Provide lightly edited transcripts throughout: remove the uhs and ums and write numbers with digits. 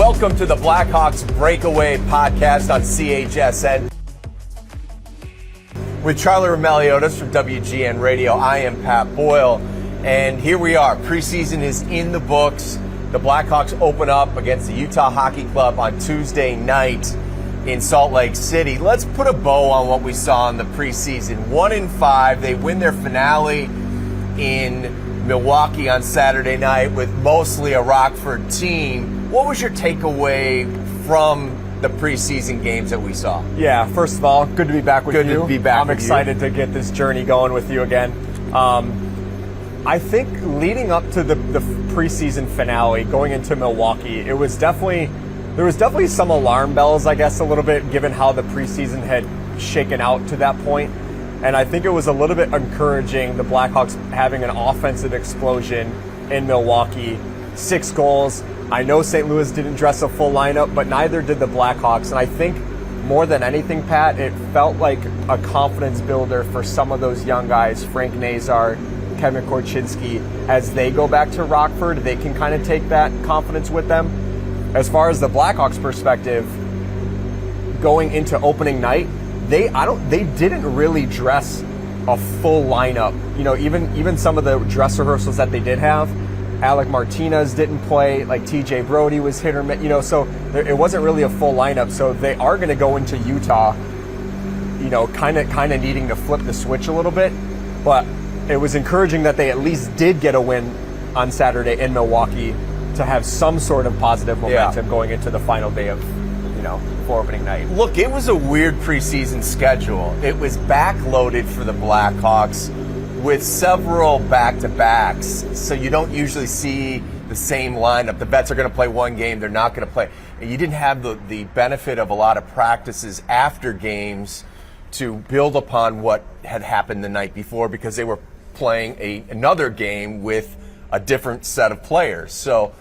Welcome to the Blackhawks Breakaway podcast on CHSN. With Charlie Roumeliotis from WGN Radio, I am Pat Boyle, and here we are. Preseason is in the books. The Blackhawks open up against the Utah Hockey Club on Tuesday night in Salt Lake City. Let's put a bow on what we saw in the preseason. 1-5, they win their finale in Milwaukee on Saturday night with mostly a Rockford team. What was your takeaway from the preseason games that we saw? Yeah, first of all, good to be back with you. Good to be back I'm with excited to get this journey going with you again. I think leading up to the preseason finale, going into Milwaukee, there was definitely some alarm bells, I guess, a little bit, given how the preseason had shaken out to that point. And I think it was a little bit encouraging, the Blackhawks having an offensive explosion in Milwaukee. 6 goals. I know St. Louis didn't dress a full lineup, but neither did the Blackhawks. And I think more than anything, Pat, it felt like a confidence builder for some of those young guys, Frank Nazar, Kevin Korchinski. As they go back to Rockford, they can kind of take that confidence with them. As far as the Blackhawks' perspective, going into opening night, they didn't really dress a full lineup. You know, even some of the dress rehearsals that they did have, Alec Martinez didn't play, like TJ Brody was hit or miss, you know, so it wasn't really a full lineup. So they are going to go into Utah, you know, kind of needing to flip the switch a little bit. But it was encouraging that they at least did get a win on Saturday in Milwaukee to have some sort of positive momentum going into the final day of, for opening night. Look, it was a weird preseason schedule. It was backloaded for the Blackhawks with several back-to-backs, so you don't usually see the same lineup. The vets are going to play one game, they're not going to play. And you didn't have the benefit of a lot of practices after games to build upon what had happened the night before, because they were playing another game with a different set of players. So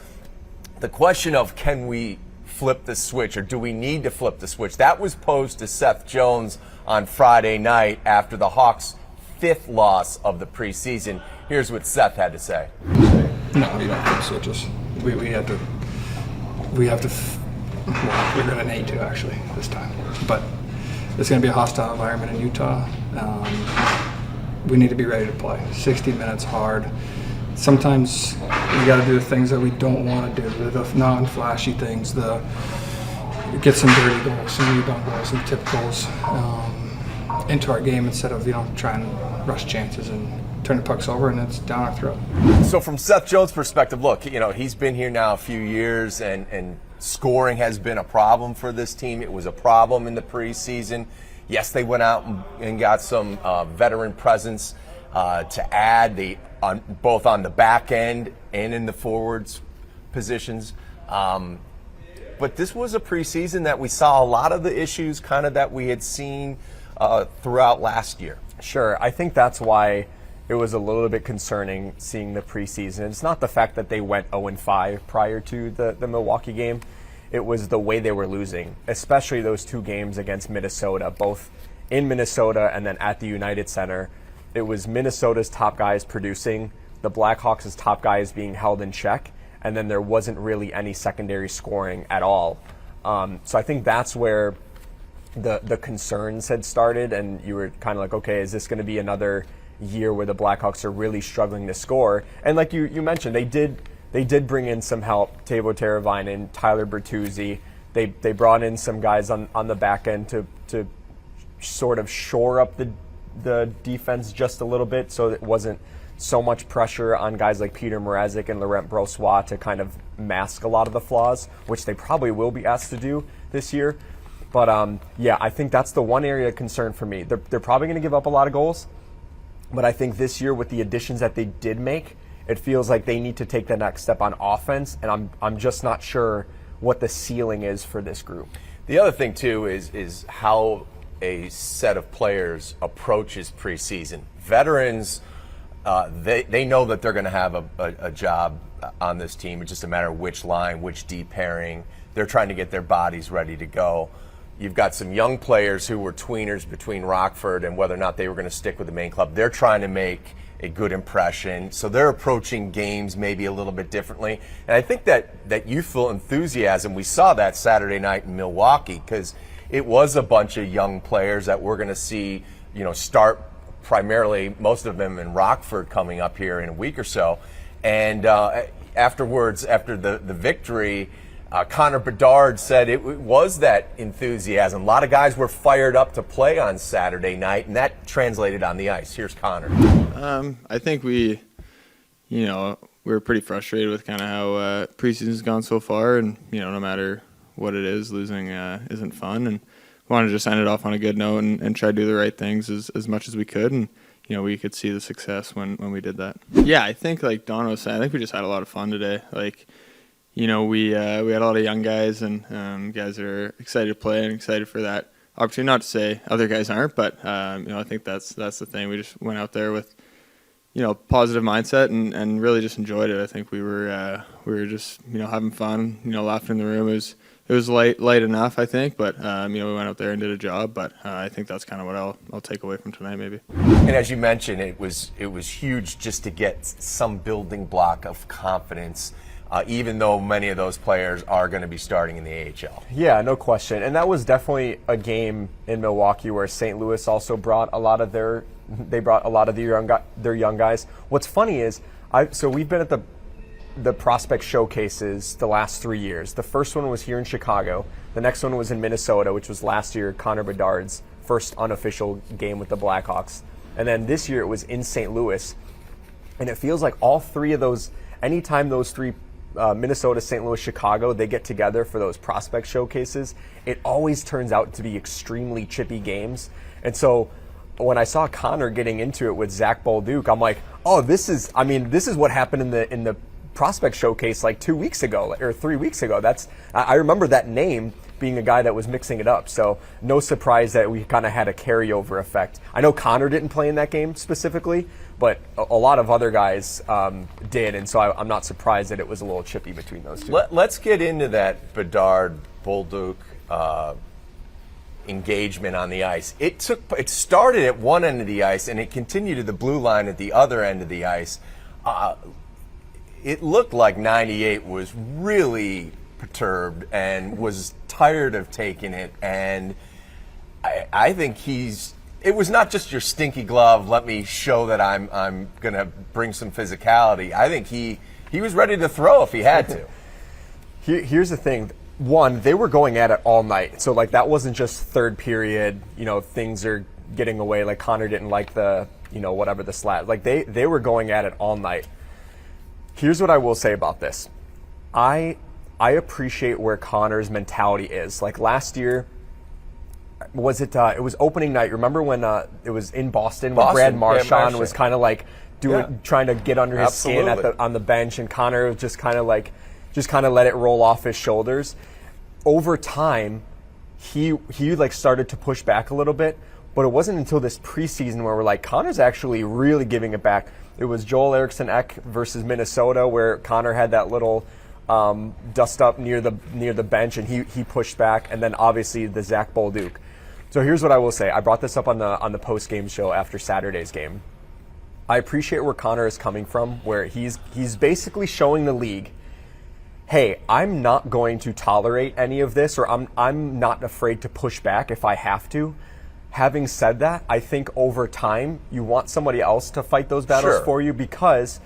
the question of, can we flip the switch, or do we need to flip the switch? That was posed to Seth Jones on Friday night after the Hawks' 5th loss of the preseason. Here's what Seth had to say. No, you don't flip switches. We have to. Well, we're going to need to, actually, this time. But it's going to be a hostile environment in Utah. We need to be ready to play. 60 minutes hard. Sometimes we got to do the things that we don't want to do, the non-flashy things, get some dirty goals, some rebound goals, some tip goals into our game, instead of trying to rush chances and turn the pucks over and it's down our throat. So from Seth Jones' perspective, look, he's been here now a few years, and scoring has been a problem for this team. It was a problem in the preseason. Yes, they went out and got some veteran presence to add both on the back end and in the forwards positions. But this was a preseason that we saw a lot of the issues kind of that we had seen throughout last year. Sure. I think that's why it was a little bit concerning seeing the preseason. It's not the fact that they went 0-5 prior to the Milwaukee game. It was the way they were losing, especially those 2 games against Minnesota, both in Minnesota and then at the United Center. It was Minnesota's top guys producing, the Blackhawks' top guys being held in check, and then there wasn't really any secondary scoring at all. So I think that's where the concerns had started, and you were kind of like, okay, is this going to be another year where the Blackhawks are really struggling to score? And like you mentioned, they did bring in some help, Teuvo Teravainen, Tyler Bertuzzi. They brought in some guys on the back end to sort of shore up the defense just a little bit, so it wasn't so much pressure on guys like Peter Mrazek and Laurent Brossoit to kind of mask a lot of the flaws, which they probably will be asked to do this year. But I think that's the one area of concern for me. They're probably going to give up a lot of goals, but I think this year with the additions that they did make, it feels like they need to take the next step on offense, and I'm just not sure what the ceiling is for this group. The other thing too is how a set of players approaches preseason. Veterans, they know that they're going to have a job on this team. It's just a matter of which line, which D pairing. They're trying to get their bodies ready to go. You've got some young players who were tweeners between Rockford and whether or not they were going to stick with the main club. They're trying to make a good impression. So they're approaching games maybe a little bit differently. And I think that youthful enthusiasm, we saw that Saturday night in Milwaukee, because it was a bunch of young players that we're going to see, start primarily, most of them in Rockford coming up here in a week or so. And afterwards, after the victory, Connor Bedard said it was that enthusiasm. A lot of guys were fired up to play on Saturday night, and that translated on the ice. Here's Connor. I think we were pretty frustrated with kind of how preseason's gone so far, and no matter what it is, losing isn't fun, and we wanted to just end it off on a good note and try to do the right things as much as we could, and we could see the success when we did that. Yeah, I think like Don was saying, I think we just had a lot of fun today. Like, we had a lot of young guys and guys that are excited to play and excited for that opportunity. Not to say other guys aren't, but I think that's the thing. We just went out there with positive mindset and really just enjoyed it. I think we were just having fun, laughing in the room. It was light enough, I think, but we went out there and did a job. But I think that's kind of what I'll take away from tonight, maybe. And as you mentioned, it was huge just to get some building block of confidence. Even though many of those players are going to be starting in the AHL. Yeah, no question. And that was definitely a game in Milwaukee where St. Louis also brought a lot of their young guys. What's funny is, so we've been at the prospect showcases the last 3 years. The first one was here in Chicago. The next one was in Minnesota, which was last year Connor Bedard's first unofficial game with the Blackhawks. And then this year it was in St. Louis. And it feels like all three of those, anytime those three Minnesota, St. Louis, Chicago, they get together for those prospect showcases, it always turns out to be extremely chippy games. And so when I saw Connor getting into it with Zach Bolduc, I'm like, oh, this is what happened in the prospect showcase like 2 weeks ago or 3 weeks ago. I remember that name being a guy that was mixing it up. So no surprise that we kind of had a carryover effect. I know Connor didn't play in that game specifically, but a lot of other guys did, and so I'm not surprised that it was a little chippy between those two. Let's get into that Bedard-Bolduc engagement on the ice. It started at one end of the ice, and it continued to the blue line at the other end of the ice. It looked like 98 was really perturbed and was tired of taking it, and I think it was not just your stinky glove, let me show that I'm going to bring some physicality. I think he was ready to throw if he had to. Here's the thing. One, they were going at it all night. So, like, that wasn't just third period, things are getting away. Like, Connor didn't like the, whatever the slat. Like, they were going at it all night. Here's what I will say about this. I appreciate where Connor's mentality is. Like, last year, it was opening night. Remember when it was in Boston when Brad Marchand was kind of like trying to get under his skin on the bench, and Connor was just kind of let it roll off his shoulders. Over time, he like started to push back a little bit, but it wasn't until this preseason where we're like, Connor's actually really giving it back. It was Joel Eriksson-Ek versus Minnesota where Connor had that little dust up near the bench, and he pushed back, and then obviously the Zach Bolduc. So here's what I will say. I brought this up on the post-game show after Saturday's game. I appreciate where Connor is coming from, where he's basically showing the league, hey, I'm not going to tolerate any of this, or I'm not afraid to push back if I have to. Having said that, I think over time you want somebody else to fight those battles for you, because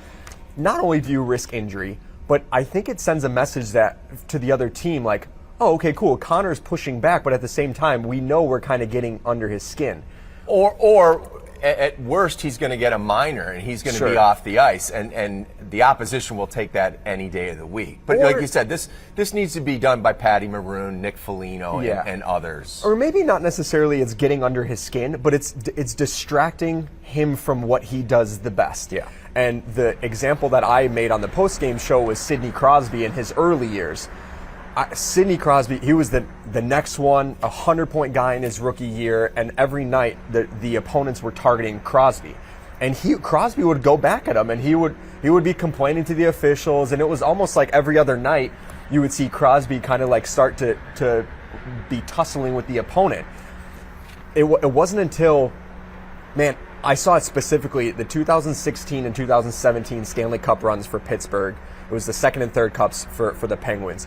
not only do you risk injury, but I think it sends a message that to the other team, like, oh, okay, cool, Connor's pushing back, but at the same time, we know we're kind of getting under his skin. Or at worst, he's going to get a minor, and he's going to be off the ice, and the opposition will take that any day of the week. But like you said, this needs to be done by Patty Maroon, Nick Foligno, and others. Or maybe not necessarily it's getting under his skin, but it's distracting him from what he does the best. Yeah. And the example that I made on the post-game show was Sidney Crosby in his early years. Sidney Crosby, he was the next one, 100-point guy in his rookie year, and every night the opponents were targeting Crosby. And Crosby would go back at him, and he would be complaining to the officials, and it was almost like every other night you would see Crosby kind of like start to be tussling with the opponent. It wasn't until, man, I saw it specifically the 2016 and 2017 Stanley Cup runs for Pittsburgh. It was the second and third cups for the Penguins.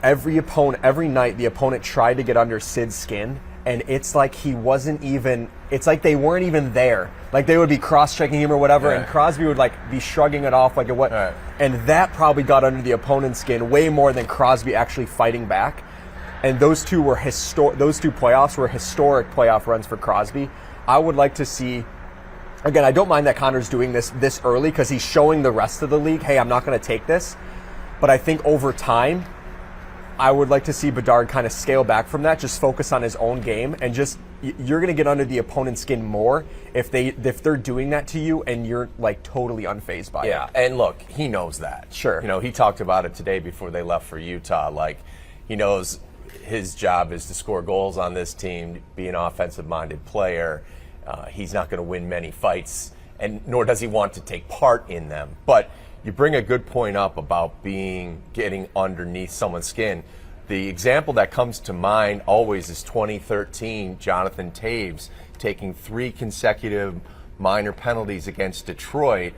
Every night the opponent tried to get under Sid's skin, and it's like it's like they weren't even there. Like they would be cross-checking him or whatever, and Crosby would like be shrugging it off like it what, and that probably got under the opponent's skin way more than Crosby actually fighting back. And those two playoffs were historic playoff runs for Crosby. I would like to see, again, I don't mind that Connor's doing this early because he's showing the rest of the league, hey, I'm not going to take this. But I think over time, I would like to see Bedard kind of scale back from that, just focus on his own game, and just you're going to get under the opponent's skin more if they're doing that to you and you're like totally unfazed by it. Yeah, and look, he knows that. Sure. You know, he talked about it today before they left for Utah. Like, he knows his job is to score goals on this team, be an offensive-minded player. He's not going to win many fights, and nor does he want to take part in them. But you bring a good point up about getting underneath someone's skin. The example that comes to mind always is 2013, Jonathan Toews taking 3 consecutive minor penalties against Detroit,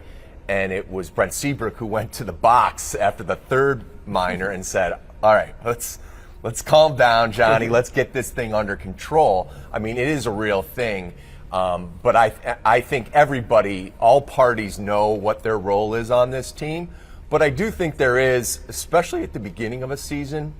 and it was Brent Seabrook who went to the box after the third minor and said, all right, let's calm down, Johnny. Let's get this thing under control. I mean, it is a real thing. But I think all parties know what their role is on this team. But I do think there is, especially at the beginning of a season,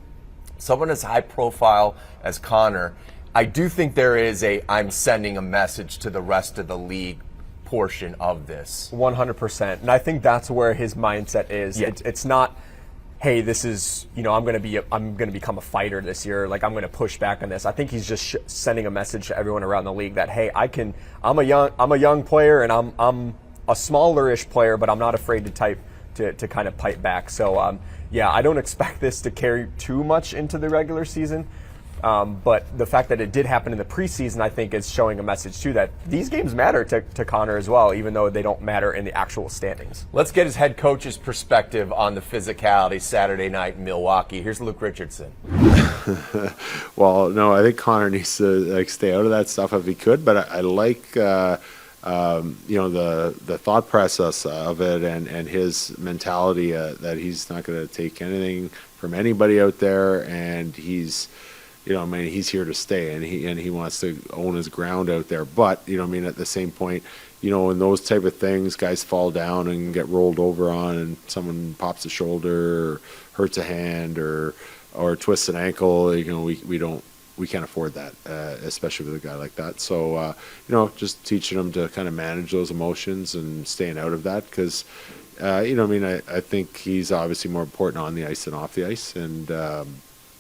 someone as high profile as Connor, I do think there is I'm sending a message to the rest of the league portion of this. 100%. And I think that's where his mindset is. Yeah. It's not, hey, this is, I'm going to become a fighter this year. Like, I'm going to push back on this. I think he's just sending a message to everyone around the league that, hey, I'm a young player, and I'm a smaller-ish player, but I'm not afraid to kind of pipe back. So, I don't expect this to carry too much into the regular season. But the fact that it did happen in the preseason, I think, is showing a message too that these games matter to Connor as well, even though they don't matter in the actual standings. Let's get his head coach's perspective on the physicality Saturday night in Milwaukee. Here's Luke Richardson. Well, no, I think Connor needs to stay out of that stuff if he could. But I like the thought process of it and his mentality that he's not going to take anything from anybody out there, and he's here to stay, and he wants to own his ground out there. But at the same point, in those type of things, guys fall down and get rolled over on, and someone pops a shoulder, or hurts a hand, or twists an ankle. We can't afford that, especially with a guy like that. So just teaching him to kind of manage those emotions and staying out of that, because I think he's obviously more important on the ice than off the ice, and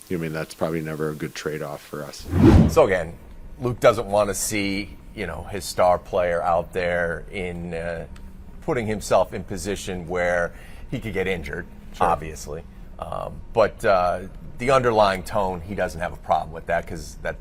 that's probably never a good trade-off for us. So again, Luke doesn't want to see, his star player out there in putting himself in position where he could get injured, obviously. But the underlying tone, he doesn't have a problem with that, because that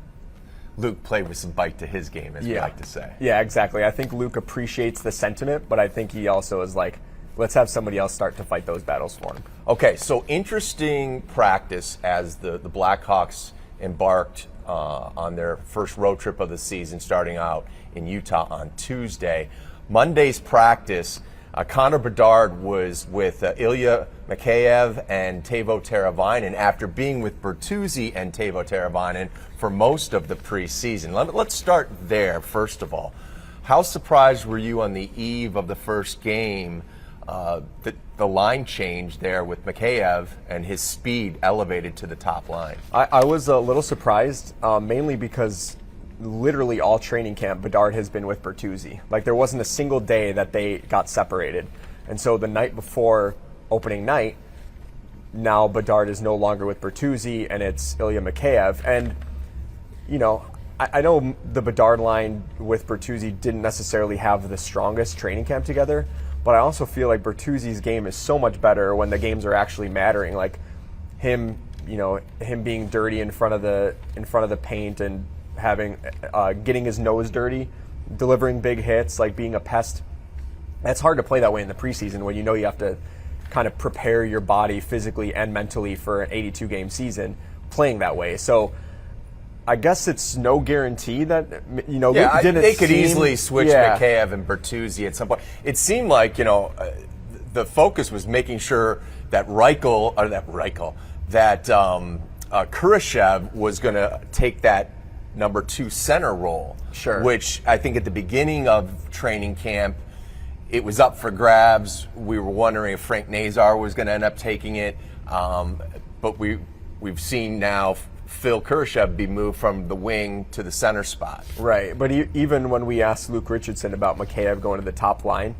Luke played with some bite to his game, as we like to say. Yeah, exactly. I think Luke appreciates the sentiment, but I think he also is like, let's have somebody else start to fight those battles for him. Okay, so interesting practice as the Blackhawks embarked on their first road trip of the season, starting out in Utah on Tuesday. Monday's practice, Connor Bedard was with Ilya Mikheyev and Teuvo Teravainen after being with Bertuzzi and Teuvo Teravainen for most of the preseason. Let's start there, first of all. How surprised were you on the eve of the first game the line change there with Mikheyev and his speed elevated to the top line? I was a little surprised, mainly because literally all training camp Bedard has been with Bertuzzi. Like, there wasn't a single day that they got separated. And so the night before opening night, now Bedard is no longer with Bertuzzi, and it's Ilya Mikheyev. And, I know the Bedard line with Bertuzzi didn't necessarily have the strongest training camp together, but I also feel like Bertuzzi's game is so much better when the games are actually mattering. Like him being dirty in front of the paint and getting his nose dirty, delivering big hits, like being a pest. That's hard to play that way in the preseason when you have to kind of prepare your body physically and mentally for an 82-game season playing that way. So I guess it's no guarantee that, Yeah, they could seem- easily switch yeah. Mikheyev and Bertuzzi at some point. It seemed like, the focus was making sure that Kurashev was going to take that number 2 center role. Sure. Which I think at the beginning of training camp, it was up for grabs. We were wondering if Frank Nazar was going to end up taking it. But we've seen now Phil Kurashev be moved from the wing to the center spot. Right, but even when we asked Luke Richardson about Mikheyev going to the top line,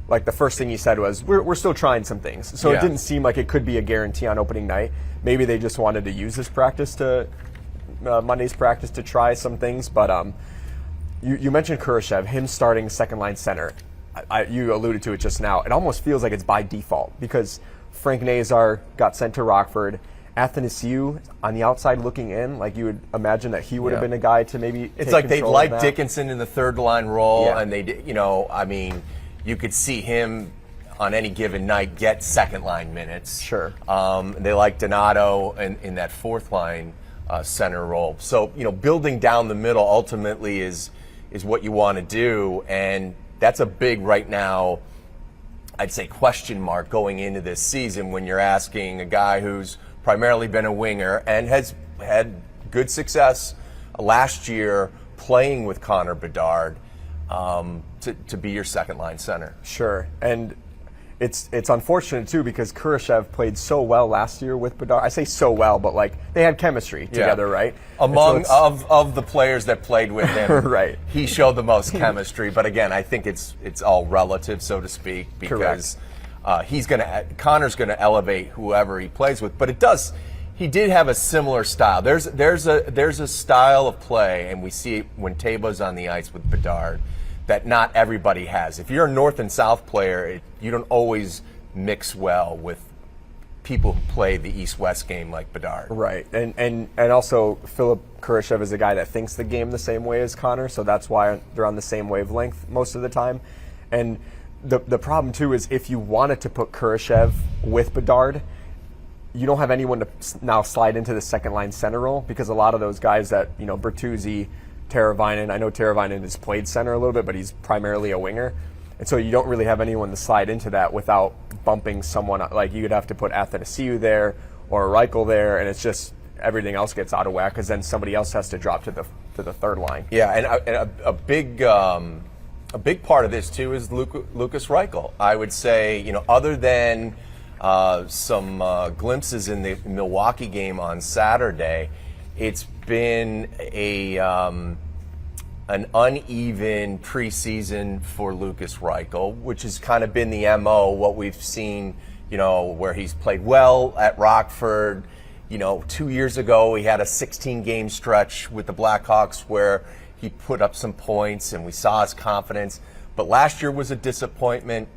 like the first thing he said was, we're still trying some things. So Yeah. it didn't seem like it could be a guarantee on opening night. Maybe they just wanted to use this practice Monday's practice to try some things. But you mentioned Kurashev, him starting second line center. You alluded to it just now. It almost feels like it's by default because Frank Nazar got sent to Rockford. Athanasiou on the outside looking in, like you would imagine that he would have Yeah. been a guy to maybe It's take like they control of like that. Dickinson in the third line role, Yeah. and they did, you could see him on any given night get second line minutes. Sure. They like Donato in that fourth line center role. So building down the middle ultimately is what you want to do, and that's a big right now, I'd say, question mark going into this season when you're asking a guy who's primarily been a winger and has had good success last year playing with Connor Bedard to be your second line center. Sure, and it's unfortunate too because Kurashev played so well last year with Bedard. I say so well, but like they had chemistry together, right? Among And so of the players that played with him, Right. he showed the most chemistry. But again, I think it's all relative, so to speak, because Connor's gonna elevate whoever he plays with. But he did have a similar style. There's a style of play, and we see it when Teuvo's on the ice with Bedard, that not everybody has. If you're a North and South player, you don't always mix well with people who play the East-West game like Bedard. Right, and also Philip Kurashev is a guy that thinks the game the same way as Connor, so that's why they're on the same wavelength most of the time. And the problem too is if you wanted to put Kurashev with Bedard, you don't have anyone to now slide into the second line center role because a lot of those guys that Bertuzzi, Teravainen. I know Teravainen has played center a little bit, but he's primarily a winger. And so you don't really have anyone to slide into that without bumping someone. Like you'd have to put Athanasiou there or Reichel there, and it's just everything else gets out of whack because then somebody else has to drop to the third line. Yeah, and a big part of this too is Lucas Reichel. I would say, other than some glimpses in the Milwaukee game on Saturday, it's been an uneven preseason for Lucas Reichel, which has kind of been the MO, what we've seen, where he's played well at Rockford. 2 years ago, he had a 16-game stretch with the Blackhawks where he put up some points and we saw his confidence. But last year was a disappointment,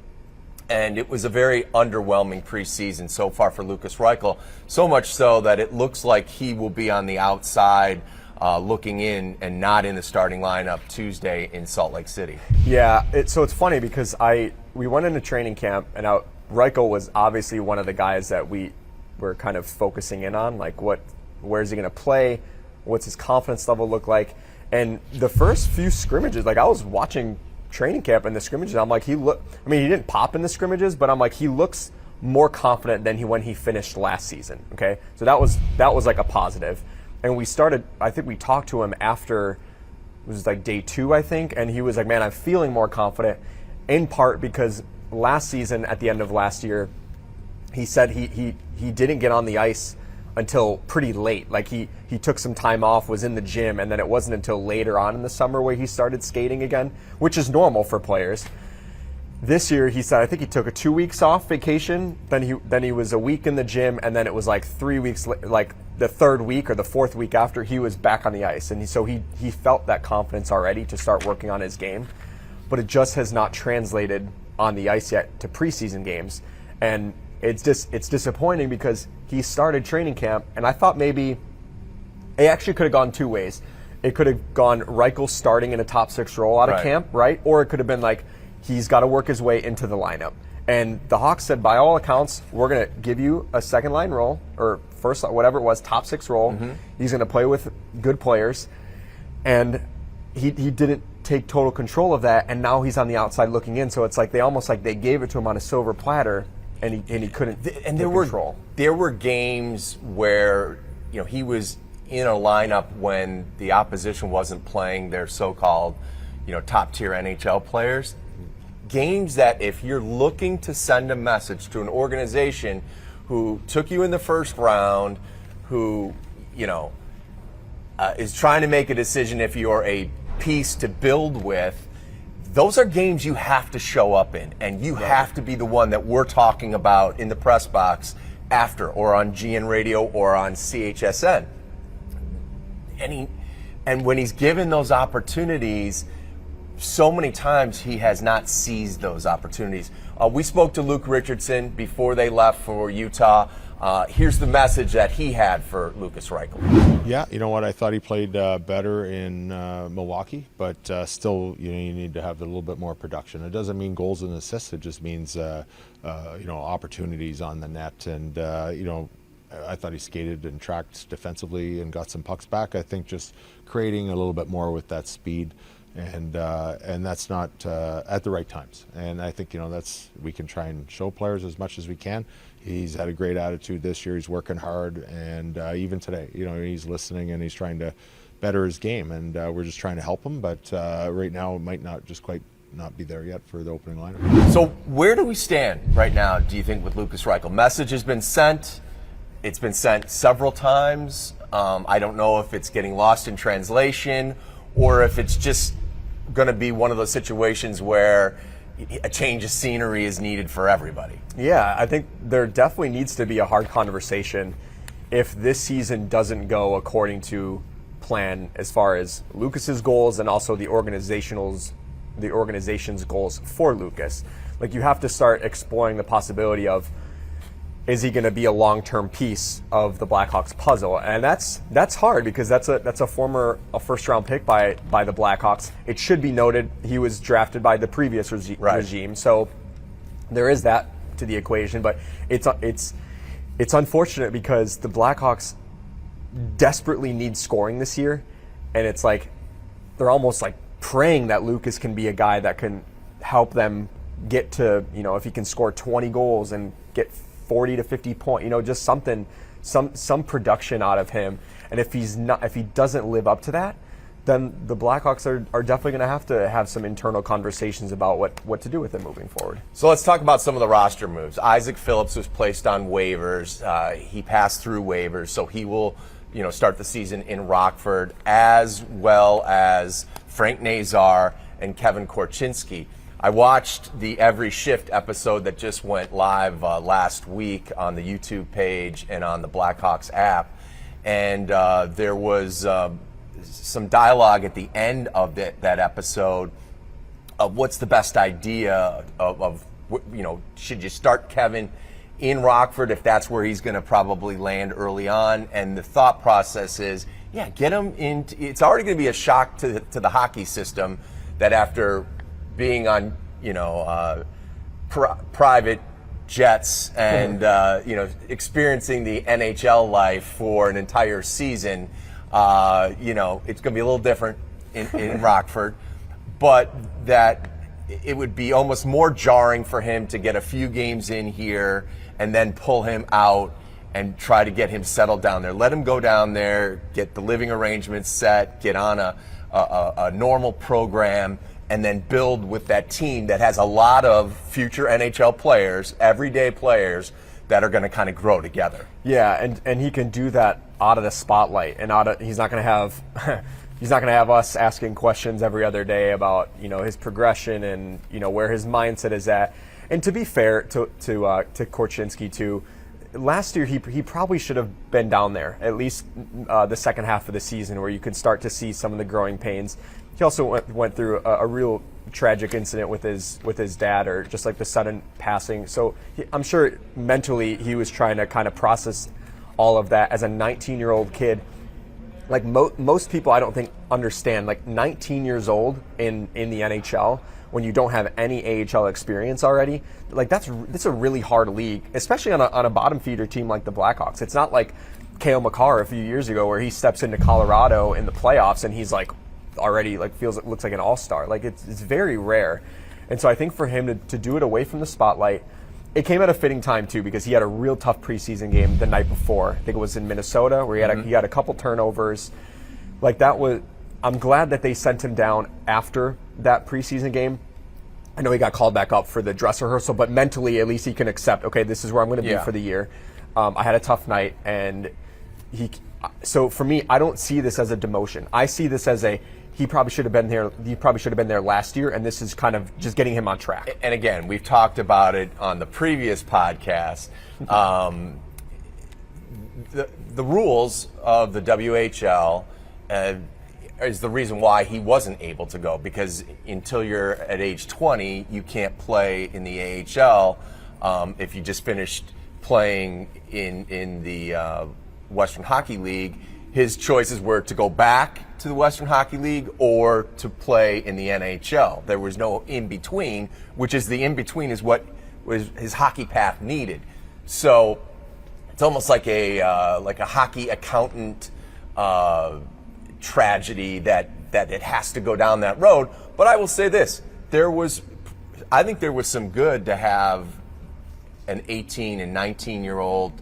and it was a very underwhelming preseason so far for Lucas Reichel, so much so that it looks like he will be on the outside looking in and not in the starting lineup Tuesday in Salt Lake City. Yeah, so it's funny because we went into training camp and Reichel was obviously one of the guys that we were kind of focusing in on, like where is he going to play, what's his confidence level look like, and the first few scrimmages, like I was watching training camp and the scrimmages, I'm like he didn't pop in the scrimmages, but I'm like he looks more confident than when he finished last season. Okay, so that was like a positive. And I think we talked to him after, it was like day 2, I think, and he was like, man, I'm feeling more confident, in part because last season, at the end of last year, he said he didn't get on the ice until pretty late. Like he took some time off, was in the gym, and then it wasn't until later on in the summer where he started skating again, which is normal for players. This year, he said, I think he took a 2 weeks off vacation, then he was a week in the gym, and then it was like 3 weeks, like the third week or the fourth week after, he was back on the ice. And so he felt that confidence already to start working on his game, but it just has not translated on the ice yet to preseason games. And it's disappointing because he started training camp, and I thought maybe it actually could have gone 2 ways. It could have gone Reichel starting in a top 6 role out of Right. camp, right? Or it could have been like, he's got to work his way into the lineup. And the Hawks said, by all accounts, we're going to give you a second line role, or first, whatever it was, top 6 role. He's going to play with good players. And he didn't take total control of that, and now he's on the outside looking in. So it's like they gave it to him on a silver platter, and he couldn't And control. there were games where he was in a lineup when the opposition wasn't playing their so-called top tier NHL players. Games that if you're looking to send a message to an organization who took you in the first round, who is trying to make a decision if you're a piece to build with, those are games you have to show up in, and you have to be the one that we're talking about in the press box after, or on GN Radio or on CHSN. And when he's given those opportunities, so many times he has not seized those opportunities. We spoke to Luke Richardson before they left for Utah. Here's the message that he had for Lukas Reichel. Yeah, you know what? I thought he played better in Milwaukee, but still, you need to have a little bit more production. It doesn't mean goals and assists. It just means opportunities on the net. And I thought he skated and tracked defensively and got some pucks back. I think just creating a little bit more with that speed. And that's not at the right times. And I think we can try and show players as much as we can. He's had a great attitude this year. He's working hard, and even today, he's listening and he's trying to better his game. And we're just trying to help him. But right now, it might not be there yet for the opening lineup. So where do we stand right now? Do you think with Lukas Reichel? Message has been sent. It's been sent several times. I don't know if it's getting lost in translation or if it's just going to be one of those situations where a change of scenery is needed for everybody. Yeah, I think there definitely needs to be a hard conversation if this season doesn't go according to plan as far as Lukas's goals and also the organization's goals for Lukas. Like, you have to start exploring the possibility of, is he going to be a long-term piece of the Blackhawks puzzle? And that's hard because that's a first-round pick by the Blackhawks. It should be noted he was drafted by the previous regime, so there is that to the equation. But it's unfortunate because the Blackhawks desperately need scoring this year, and it's like they're almost like praying that Lukas can be a guy that can help them get to, if he can score 20 goals and get 40 to 50 points, just something, some production out of him. And if he doesn't live up to that, then the Blackhawks are definitely going to have some internal conversations about what to do with him moving forward. So let's talk about some of the roster moves. Isaac Phillips was placed on waivers. He passed through waivers, so he will, start the season in Rockford, as well as Frank Nazar and Kevin Korchinski. I watched the Every Shift episode that just went live last week on the YouTube page and on the Blackhawks app, and there was some dialogue at the end of that episode of what's the best idea of should you start Kevin in Rockford if that's where he's going to probably land early on, and the thought process is, get him in. It's already going to be a shock to the hockey system that after being on, private jets and, experiencing the NHL life for an entire season, it's going to be a little different in Rockford, but that it would be almost more jarring for him to get a few games in here and then pull him out and try to get him settled down there. Let him go down there, get the living arrangements set, get on a normal program, and then build with that team that has a lot of future NHL players, everyday players, that are going to kind of grow together. Yeah, and he can do that out of the spotlight, and he's not going to have us asking questions every other day about his progression and where his mindset is at. And to be fair to Korchinski too, last year he probably should have been down there at least the second half of the season, where you could start to see some of the growing pains. He also went through a real tragic incident with his dad, or just like the sudden passing. So I'm sure mentally he was trying to kind of process all of that as a 19-year-old kid. Like most people, I don't think understand. Like 19 years old in the NHL, when you don't have any AHL experience already, like that's a really hard league, especially on a bottom feeder team like the Blackhawks. It's not like Cale Makar a few years ago where he steps into Colorado in the playoffs and he's like already like looks like an all-star. Like it's very rare. And so I think for him to do it away from the spotlight, it came at a fitting time too, because he had a real tough preseason game the night before. I think it was in Minnesota where he had a couple turnovers. Like that was, I'm glad that they sent him down after that preseason game. I know he got called back up for the dress rehearsal, but mentally at least he can accept, okay, this is where I'm going to be for the year. I had a tough night, and so for me, I don't see this as a demotion. I see this as he probably should have been there. He probably should have been there last year, and this is kind of just getting him on track. And again, we've talked about it on the previous podcast. The rules of the WHL is the reason why he wasn't able to go, because until you're at age 20, you can't play in the AHL if you just finished playing in the Western Hockey League. His choices were to go back to the Western Hockey League or to play in the NHL. There was no in-between, which is the in-between is what was his hockey path needed. So it's almost like a hockey accountant tragedy that it has to go down that road. But I will say this, I think there was some good to have an 18 and 19-year-old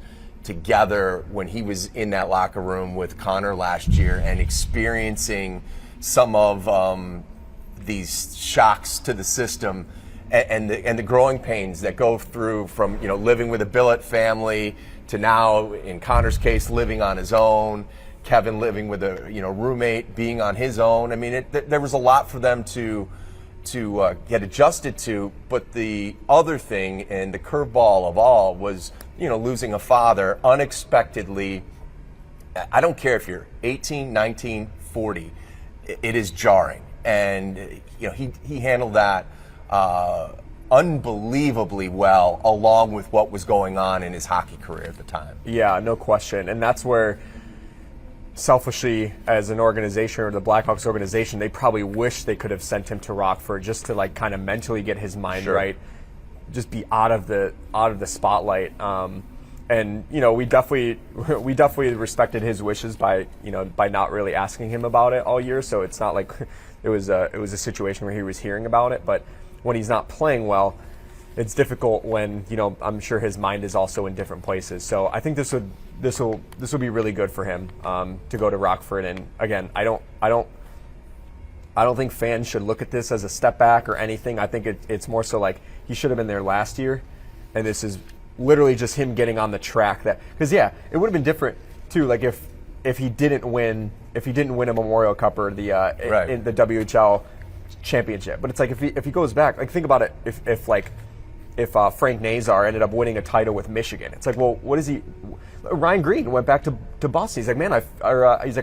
together when he was in that locker room with Connor last year and experiencing some of these shocks to the system and the growing pains that go through from living with a billet family to now, in Connor's case, living on his own. Kevin living with a roommate, being on his own. I mean, there was a lot for them to get adjusted to. But the other thing, and the curveball of all, was losing a father unexpectedly. I don't care if you're 18, 19, 40. It is jarring, and he handled that unbelievably well, along with what was going on in his hockey career at the time. Yeah, no question, and that's where, selfishly, as an organization, or the Blackhawks organization, they probably wish they could have sent him to Rockford just to like kind of mentally get his mind right, just be out of the spotlight. And we definitely respected his wishes by not really asking him about it all year. So it's not like it was a situation where he was hearing about it. But when he's not playing well, it's difficult when I'm sure his mind is also in different places. So I think this will be really good for him to go to Rockford. And again, I don't think fans should look at this as a step back or anything. I think it's more so like he should have been there last year, and this is literally just him getting on the track. Because it would have been different too. Like if he didn't win a Memorial Cup or the in the WHL championship. But it's like if he goes back, like think about it. If Frank Nazar ended up winning a title with Michigan, it's like, well, what is he? Ryan Green went back to Boston. He's like, man, I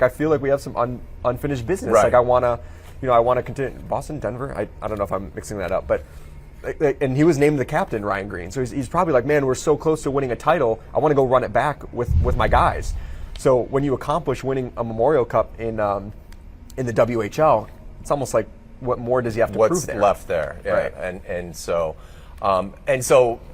feel like we have some unfinished business. Right. Like I want to continue. Boston, Denver. I don't know if I'm mixing that up, but and he was named the captain, Ryan Green. So he's probably like, man, we're so close to winning a title. I want to go run it back with my guys. So when you accomplish winning a Memorial Cup in the WHL, it's almost like, what more does he have to prove there? What's left there? Yeah. Right. And so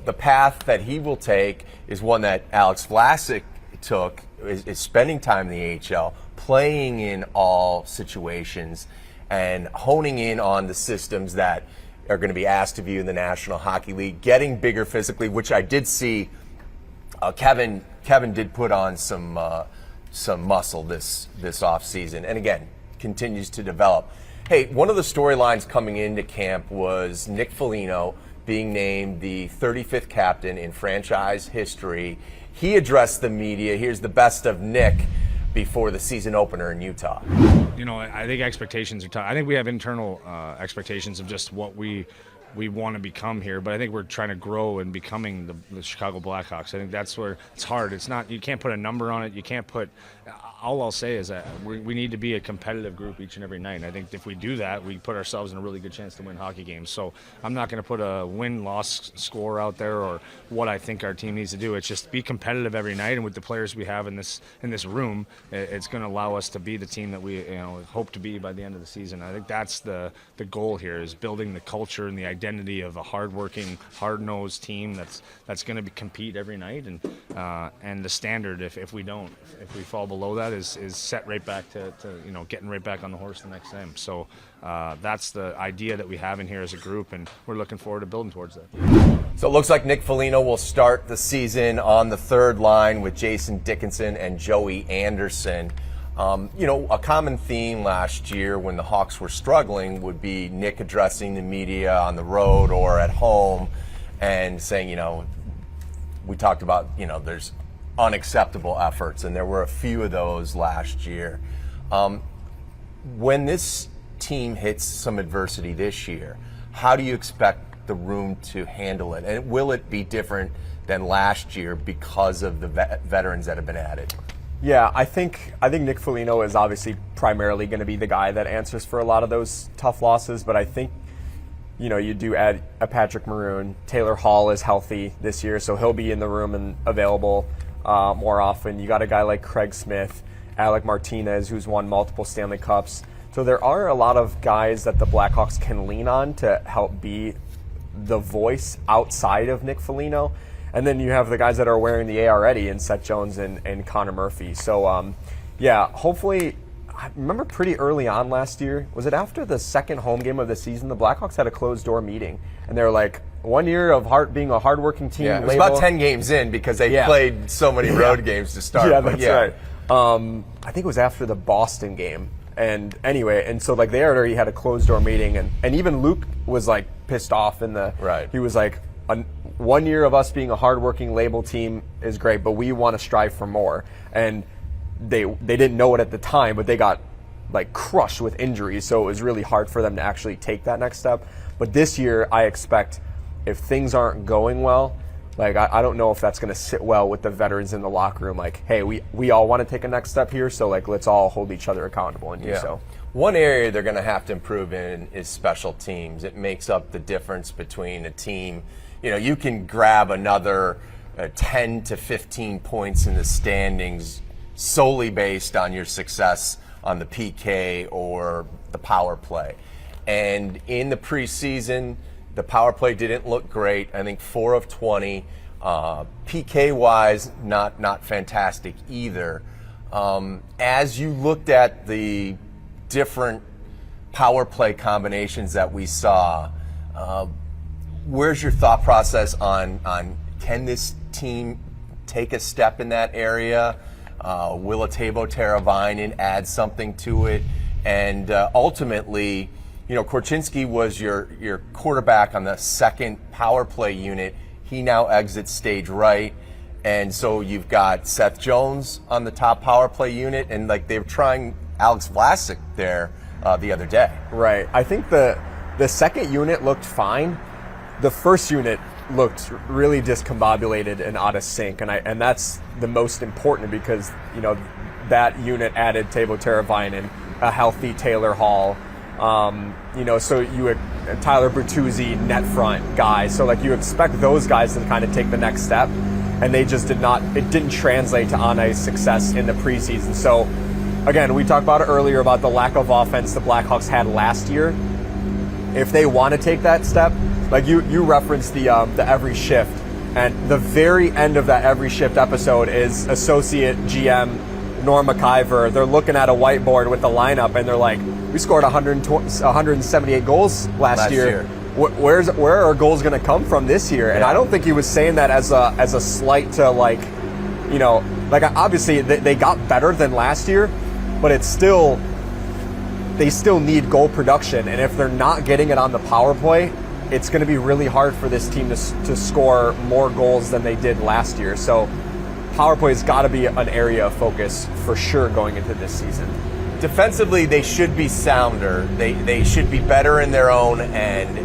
the path that he will take is one that Alex Vlasic took, is spending time in the AHL, playing in all situations, and honing in on the systems that are going to be asked of you in the National Hockey League, getting bigger physically, which I did see. Kevin did put on some muscle this offseason, and again, continues to develop. Hey, one of the storylines coming into camp was Nick Foligno being named the 35th captain in franchise history. He addressed the media. Here's the best of Nick before the season opener in Utah. I think expectations are tough. I think we have internal expectations of just what we we want to become here, but I think we're trying to grow and becoming the Chicago Blackhawks. I think that's where it's hard. It's not, you can't put a number on it. You can't put, all I'll say is that we need to be a competitive group each and every night. And I think if we do that, we put ourselves in a really good chance to win hockey games. So I'm not going to put a win-loss score out there or what I think our team needs to do. It's just be competitive every night, and with the players we have in this room, it's going to allow us to be the team that we hope to be by the end of the season. I think that's the goal here, is building the culture and the identity of a hard-working, hard-nosed team that's going to compete every night, and the standard, if we fall below that, is set right back to getting right back on the horse the next time. So that's the idea that we have in here as a group, and we're looking forward to building towards that. So it looks like Nick Foligno will start the season on the third line with Jason Dickinson and Joey Anderson. A common theme last year when the Hawks were struggling would be Nick addressing the media on the road or at home and saying, we talked about, there's unacceptable efforts, and there were a few of those last year. When this team hits some adversity this year, how do you expect the room to handle it? And will it be different than last year because of the veterans that have been added? Yeah, I think Nick Foligno is obviously primarily going to be the guy that answers for a lot of those tough losses, but I think you do add a Patrick Maroon. Taylor Hall is healthy this year, so he'll be in the room and available more often. You got a guy like Craig Smith, Alec Martinez, who's won multiple Stanley Cups. So there are a lot of guys that the Blackhawks can lean on to help be the voice outside of Nick Foligno. And then you have the guys that are wearing the A already in Seth Jones and Connor Murphy. So, hopefully, I remember pretty early on last year, was it after the second home game of the season, the Blackhawks had a closed-door meeting. And they were like, 1 year of being a hardworking team. Yeah, it was about 10 games in because they played so many road games to start. Yeah, that's right. I think it was after the Boston game. And anyway, and so they already had a closed-door meeting. And even Luke was pissed off he was like, 1 year of us being a hardworking label team is great, but we want to strive for more. And they didn't know it at the time, but they got crushed with injuries, so it was really hard for them to actually take that next step. But this year, I expect if things aren't going well, I don't know if that's going to sit well with the veterans in the locker room. Hey, we all want to take a next step here, so let's all hold each other accountable and do so. One area they're going to have to improve in is special teams. It makes up the difference between a team. You can grab another 10 to 15 points in the standings solely based on your success on the PK or the power play. And in the preseason, the power play didn't look great. I think 4 of 20. PK-wise, not fantastic either. As you looked at the different power play combinations that we saw, where's your thought process on can this team take a step in that area? Will a Teuvo Teravainen add something to it? And ultimately, Korchinski was your quarterback on the second power play unit. He now exits stage right. And so you've got Seth Jones on the top power play unit, and they were trying Alex Vlasic there the other day. Right. I think the second unit looked fine. The first unit looked really discombobulated and out of sync, and that's the most important because that unit added Teuvo Teravainen, a healthy Taylor Hall, so you had Tyler Bertuzzi, net front guy. So you expect those guys to kind of take the next step, and they just did not. It didn't translate to on-ice success in the preseason. So again, we talked about it earlier about the lack of offense the Blackhawks had last year. If they want to take that step, you referenced the every shift, and the very end of that every shift episode is associate GM Norm McIver. They're looking at a whiteboard with the lineup, and they're like, we scored 178 goals last year. Where are our goals going to come from this year? And I don't think he was saying that as a slight to obviously they got better than last year, but they still need goal production, and if they're not getting it on the power play, it's going to be really hard for this team to score more goals than they did last year. So power play has got to be an area of focus for sure going into this season. Defensively, they should be sounder. They should be better in their own end.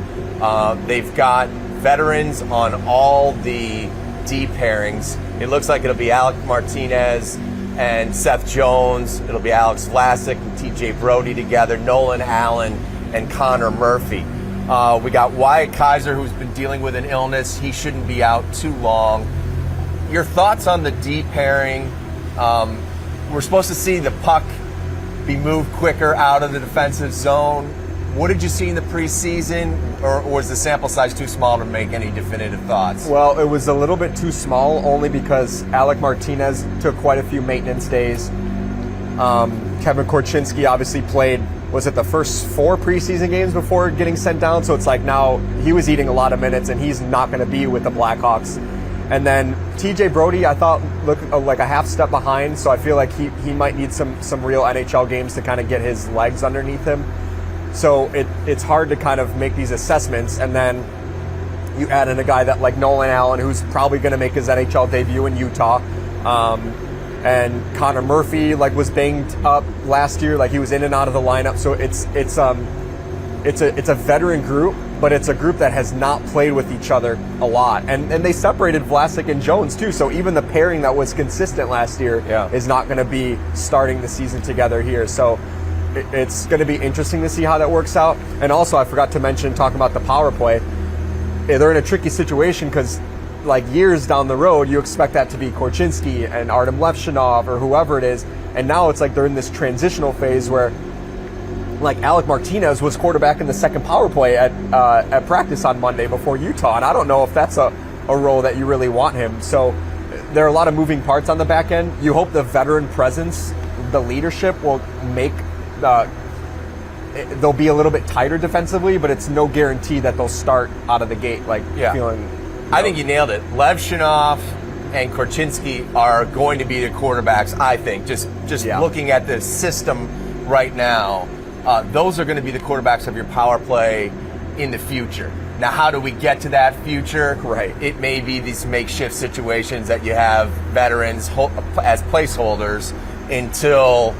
They've got veterans on all the D pairings. It looks like it'll be Alec Martinez and Seth Jones. It'll be Alex Vlasic and TJ Brody together, Nolan Allen and Connor Murphy. We got Wyatt Kaiser, who's been dealing with an illness. He shouldn't be out too long. Your thoughts on the D pairing? We're supposed to see the puck be moved quicker out of the defensive zone. What did you see in the preseason, or was the sample size too small to make any definitive thoughts? Well, it was a little bit too small, only because Alec Martinez took quite a few maintenance days. Kevin Korchinski obviously played, was it the first 4 preseason games before getting sent down? So it's like now he was eating a lot of minutes, and he's not going to be with the Blackhawks. And then TJ Brody, I thought, looked like a half step behind, so I feel like he might need some real NHL games to kind of get his legs underneath him. So it's hard to kind of make these assessments, and then you add in a guy that like Nolan Allen, who's probably going to make his NHL debut in Utah, and Connor Murphy was banged up last year, he was in and out of the lineup. So it's a veteran group, but it's a group that has not played with each other a lot, and they separated Vlasic and Jones too. So even the pairing that was consistent last year is not going to be starting the season together here. So it's going to be interesting to see how that works out. And also, I forgot to mention, talking about the power play, they're in a tricky situation because years down the road, you expect that to be Korchinski and Artem Levshinov or whoever it is. And now it's they're in this transitional phase where Alec Martinez was quarterback in the second power play at practice on Monday before Utah. And I don't know if that's a role that you really want him. So there are a lot of moving parts on the back end. You hope the veteran presence, the leadership will make they'll be a little bit tighter defensively, but it's no guarantee that they'll start out of the gate feeling. I think you nailed it. Levshinov and Korchinski are going to be the quarterbacks, I think. Just looking at the system right now, those are going to be the quarterbacks of your power play in the future. Now, how do we get to that future? Right. It may be these makeshift situations that you have veterans as placeholders until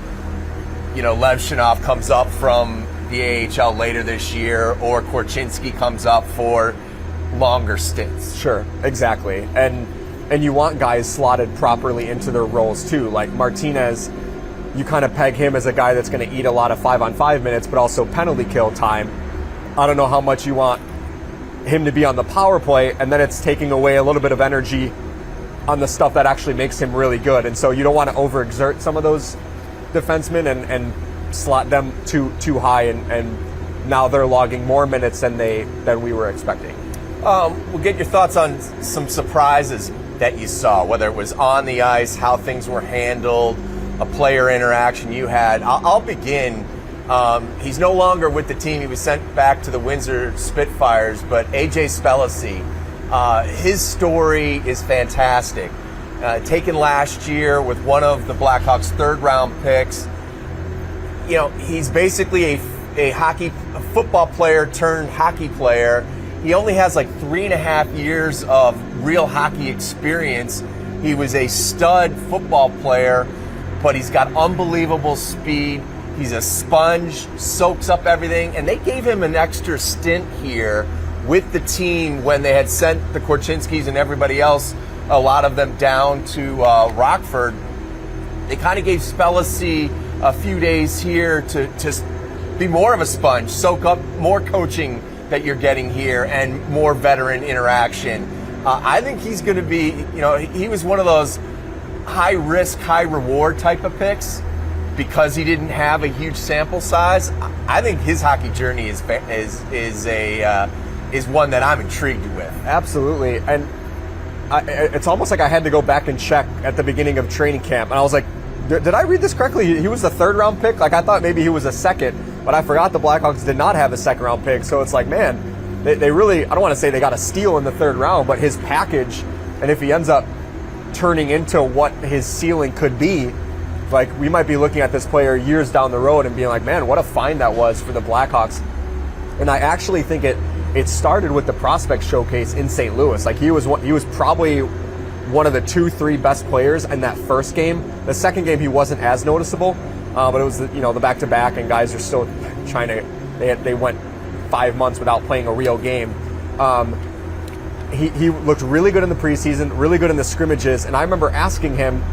Levshinov comes up from the AHL later this year, or Korchinski comes up for longer stints. Sure, exactly. And you want guys slotted properly into their roles too. Like Martinez, you kind of peg him as a guy that's going to eat a lot of 5-on-5 minutes, but also penalty kill time. I don't know how much you want him to be on the power play, and then it's taking away a little bit of energy on the stuff that actually makes him really good. And so you don't want to overexert some of those defensemen and slot them too high, and now they're logging more minutes than we were expecting. We'll get your thoughts on some surprises that you saw, whether it was on the ice, how things were handled, a player interaction you had. I'll begin. He's no longer with the team. He was sent back to the Windsor Spitfires, but AJ Spellacy, his story is fantastic. Taken last year with one of the Blackhawks' third-round picks. He's basically a football player turned hockey player. He only has 3.5 years of real hockey experience. He was a stud football player, but he's got unbelievable speed. He's a sponge, soaks up everything, and they gave him an extra stint here with the team when they had sent the Korchinskis and everybody else, a lot of them down to Rockford. They kind of gave Spellacy a few days here to be more of a sponge, soak up more coaching that you're getting here and more veteran interaction. I think he's going to be, he was one of those high risk, high reward type of picks because he didn't have a huge sample size. I think his hockey journey is one that I'm intrigued with. Absolutely. And it's almost like I had to go back and check at the beginning of training camp, and I was like, did I read this correctly? He was the third-round pick? I thought maybe he was a second, but I forgot the Blackhawks did not have a second-round pick, so it's man, they really, I don't want to say they got a steal in the third round, but his package, and if he ends up turning into what his ceiling could be, we might be looking at this player years down the road and being like, man, what a find that was for the Blackhawks. And I actually think it started with the prospect showcase in St. Louis. He was probably one of the 2-3 best players in that first game. The second game he wasn't as noticeable, but it was the back-to-back, and guys are still trying to. They went 5 months without playing a real game. He looked really good in the preseason, really good in the scrimmages, and I remember asking him,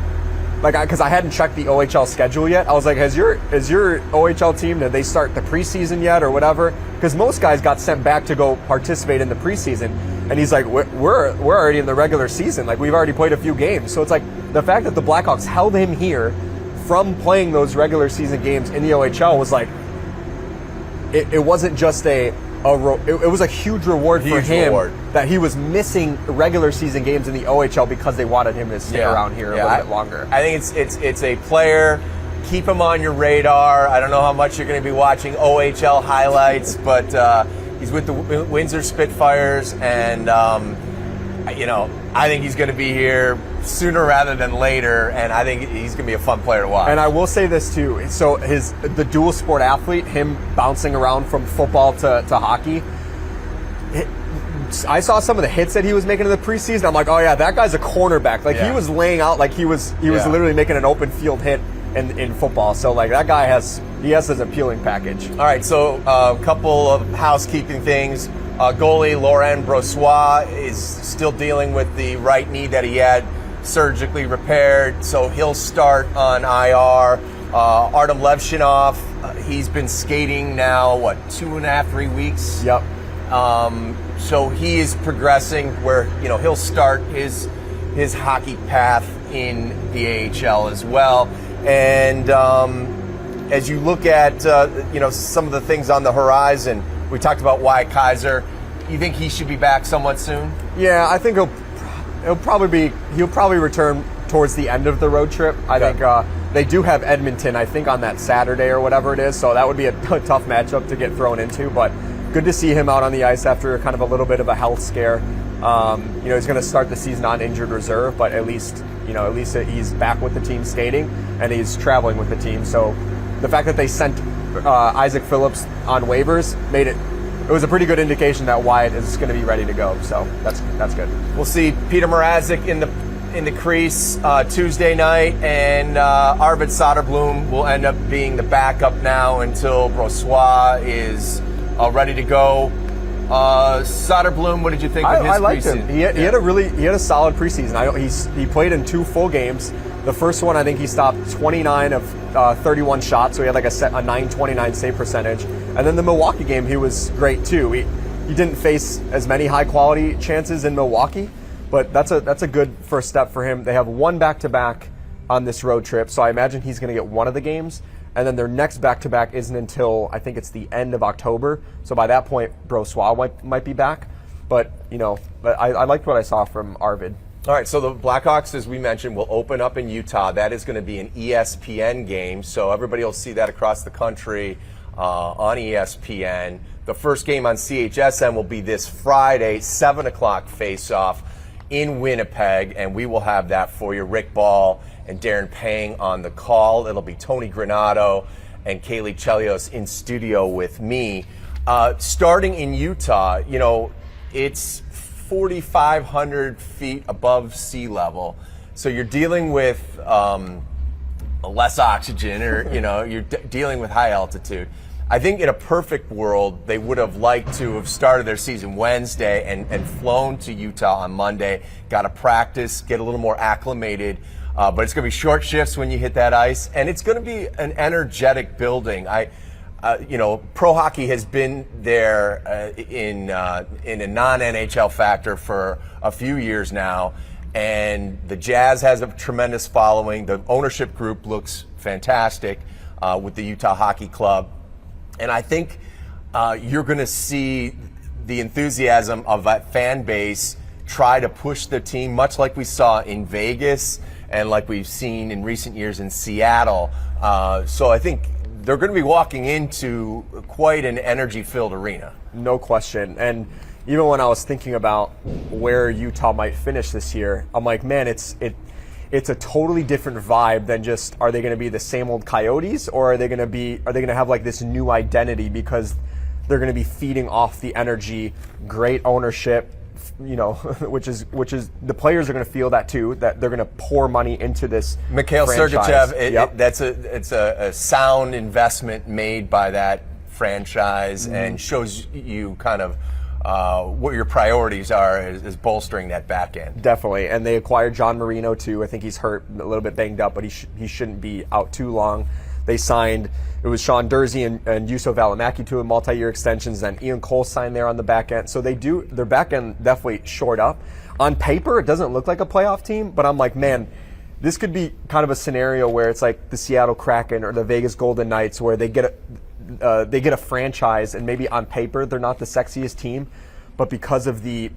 because I hadn't checked the OHL schedule yet. I was like, "Is your OHL team, did they start the preseason yet or whatever?" Because most guys got sent back to go participate in the preseason, and he's like, "We're already in the regular season. Like, we've already played a few games." So it's like the fact that the Blackhawks held him here from playing those regular season games in the OHL was like, it wasn't just it was a huge reward for him that he was missing regular season games in the OHL because they wanted him to stick around here a little bit longer. I think it's a player. Keep him on your radar. I don't know how much you're going to be watching OHL highlights, but he's with the Windsor Spitfires, and I think he's going to be here sooner rather than later, and I think he's going to be a fun player to watch. And I will say this too. So the dual sport athlete, him bouncing around from football to hockey, I saw some of the hits that he was making in the preseason. I'm like, oh yeah, that guy's a cornerback. Like he was laying out like he was literally making an open field hit in football. So like that guy has his appealing package. All right, so a couple of housekeeping things. Goalie Laurent Brossoit is still dealing with the right knee that he had surgically repaired, so he'll start on IR. Artem Levshinov, he's been skating now, 2.5, 3 weeks? Yep. So he is progressing where, he'll start his hockey path in the AHL as well. And as you look at, some of the things on the horizon, we talked about Wyatt Kaiser. You think he should be back somewhat soon? Yeah, I think he'll probably return towards the end of the road trip. I think they do have Edmonton, I think, on that Saturday or whatever it is, so that would be a tough matchup to get thrown into, but good to see him out on the ice after kind of a little bit of a health scare. He's going to start the season on injured reserve, but at least he's back with the team skating and he's traveling with the team. So the fact that they sent Isaac Phillips on waivers made it was a pretty good indication that Wyatt is going to be ready to go. So that's good. We'll see Peter Mrazek in the crease Tuesday night, and Arvid Soderblom will end up being the backup now until Brossoit is ready to go. Soderblom, what did you think of his I liked preseason? him. He had a solid preseason. He played in 2 full games. The first one, I think he stopped 29 of 31 shots, so he had like a 929 save percentage. And then the Milwaukee game, he was great too. He didn't face as many high quality chances in Milwaukee, but that's a good first step for him. They have one back-to-back on this road trip, so I imagine he's going to get one of the games. And then their next back-to-back isn't until, I think it's the end of October. So by that point, Brossoit might be back. But I liked what I saw from Arvid. All right, so the Blackhawks, as we mentioned, will open up in Utah. That is going to be an ESPN game, so everybody will see that across the country on ESPN. The first game on CHSN will be this Friday, 7 o'clock face-off in Winnipeg, and we will have that for you. Rick Ball and Darren Pang on the call. It'll be Tony Granato and Kaylee Chelios in studio with me. Starting in Utah, it's 4,500 feet above sea level, so you're dealing with less oxygen, or you're dealing with high altitude. I think in a perfect world, they would have liked to have started their season Wednesday and flown to Utah on Monday, got to practice, get a little more acclimated. But it's going to be short shifts when you hit that ice, and it's going to be an energetic building. Pro hockey has been there in a non-NHL factor for a few years now, and the Jazz has a tremendous following. The ownership group looks fantastic with the Utah Hockey Club, and I think you're going to see the enthusiasm of that fan base try to push the team, much like we saw in Vegas and like we've seen in recent years in Seattle. So I think they're going to be walking into quite an energy-filled arena. No question. And even when I was thinking about where Utah might finish this year, I'm like, man, it's a totally different vibe than just, are they going to be the same old Coyotes, or are they going to have like this new identity because they're going to be feeding off the energy, great ownership, which is the players are going to feel that too, that they're going to pour money into this Mikhail franchise. Sergachev, it's a sound investment made by that franchise and shows you kind of what your priorities are is bolstering that back end. Definitely, and they acquired John Marino too. I think he's hurt, a little bit banged up, but he shouldn't be out too long. They signed, it was Sean Dursey and Yusuf Alamaki to a multi-year extensions, then Ian Cole signed there on the back end. So their back end definitely shored up. On paper, it doesn't look like a playoff team, but I'm like, man, this could be kind of a scenario where it's like the Seattle Kraken or the Vegas Golden Knights, where they get a franchise, and maybe on paper they're not the sexiest team, but because of the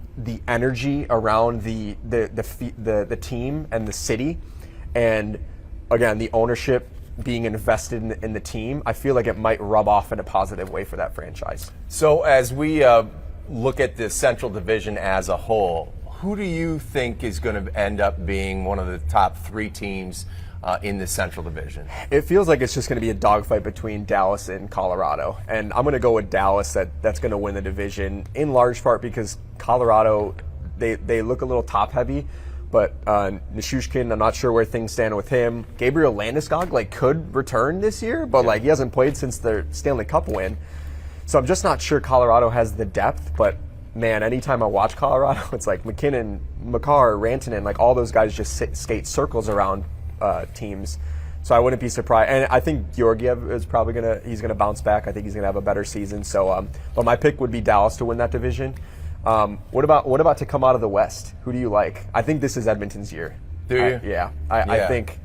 energy around the team and the city, and again the ownership being invested in the team, I feel like it might rub off in a positive way for that franchise. So as we look at the Central Division as a whole, who do you think is going to end up being one of the top 3 teams in the Central Division? It feels like it's just going to be a dogfight between Dallas and Colorado, and I'm going to go with Dallas. That's going to win the division in large part because Colorado, they look a little top heavy, but Nichushkin, I'm not sure where things stand with him. Gabriel Landeskog could return this year, but he hasn't played since their Stanley Cup win, so I'm just not sure Colorado has the depth. But man, anytime I watch Colorado, it's like McKinnon, Makar, Rantanen, all those guys just skate circles around teams. So I wouldn't be surprised. And I think Georgiev is probably he's gonna bounce back. I think he's gonna have a better season. So, but my pick would be Dallas to win that division. What about to come out of the West? Who do you like? I think this is Edmonton's year. Do you? I think,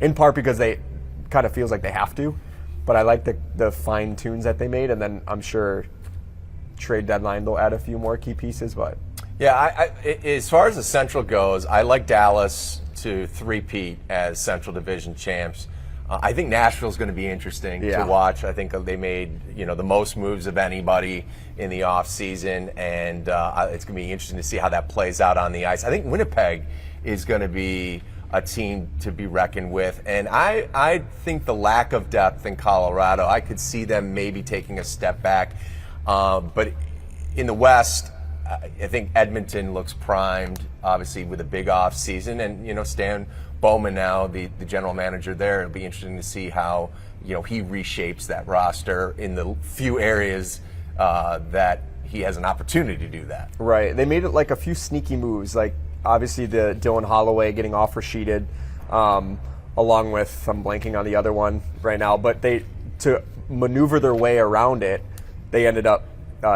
in part because they kind of feels like they have to, but I like the fine tunes that they made, and then I'm sure trade deadline they'll add a few more key pieces. But yeah, as far as the Central goes, I like Dallas to three-peat as Central Division champs. I think Nashville's going to be interesting to watch. I think they made the most moves of anybody in the offseason, and it's going to be interesting to see how that plays out on the ice. I think Winnipeg is going to be a team to be reckoned with, and I think the lack of depth in Colorado, I could see them maybe taking a step back. But in the West, I think Edmonton looks primed, obviously, with a big off season, and Stan Bowman now, the general manager there. It'll be interesting to see how he reshapes that roster in the few areas that he has an opportunity to do that. Right. They made it a few sneaky moves, obviously the Dylan Holloway getting offer sheeted, along with, I'm blanking on the other one right now, but to maneuver their way around it, they ended up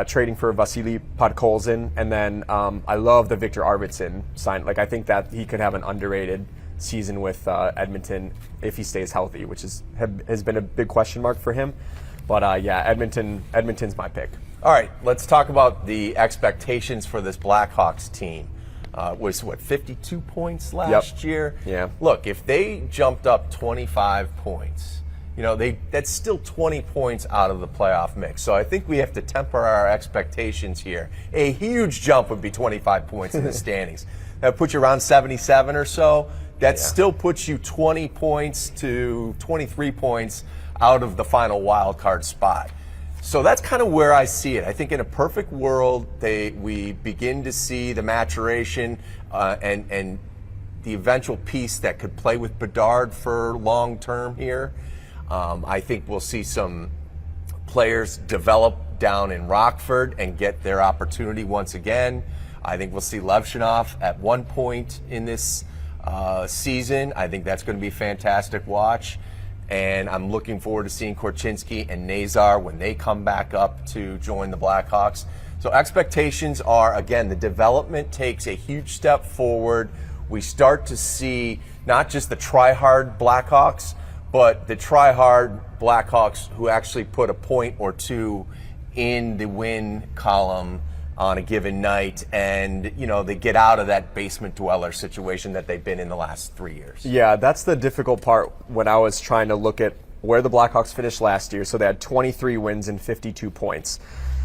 trading for Vasily Podkolzin, and then I love the Victor Arvidsson sign. I think that he could have an underrated season with Edmonton if he stays healthy, which has been a big question mark for him. But Edmonton's my pick. All right, let's talk about the expectations for this Blackhawks team. Was 52 points last year? Yeah. Look, if they jumped up 25 points, that's still 20 points out of the playoff mix. So I think we have to temper our expectations here. A huge jump would be 25 points in the standings. That puts you around 77 or so. That still puts you 20 points to 23 points out of the final wild card spot. So that's kind of where I see it. I think in a perfect world, we begin to see the maturation and the eventual piece that could play with Bedard for long term here. I think we'll see some players develop down in Rockford and get their opportunity once again. I think we'll see Levshunov at one point in this season. I think that's going to be a fantastic watch. And I'm looking forward to seeing Korchinski and Nazar when they come back up to join the Blackhawks. So expectations are, again, the development takes a huge step forward. We start to see not just the try-hard Blackhawks, but the try-hard Blackhawks who actually put a point or two in the win column on a given night, and they get out of that basement dweller situation that they've been in the last 3 years. Yeah, that's the difficult part when I was trying to look at where the Blackhawks finished last year. So they had 23 wins and 52 points.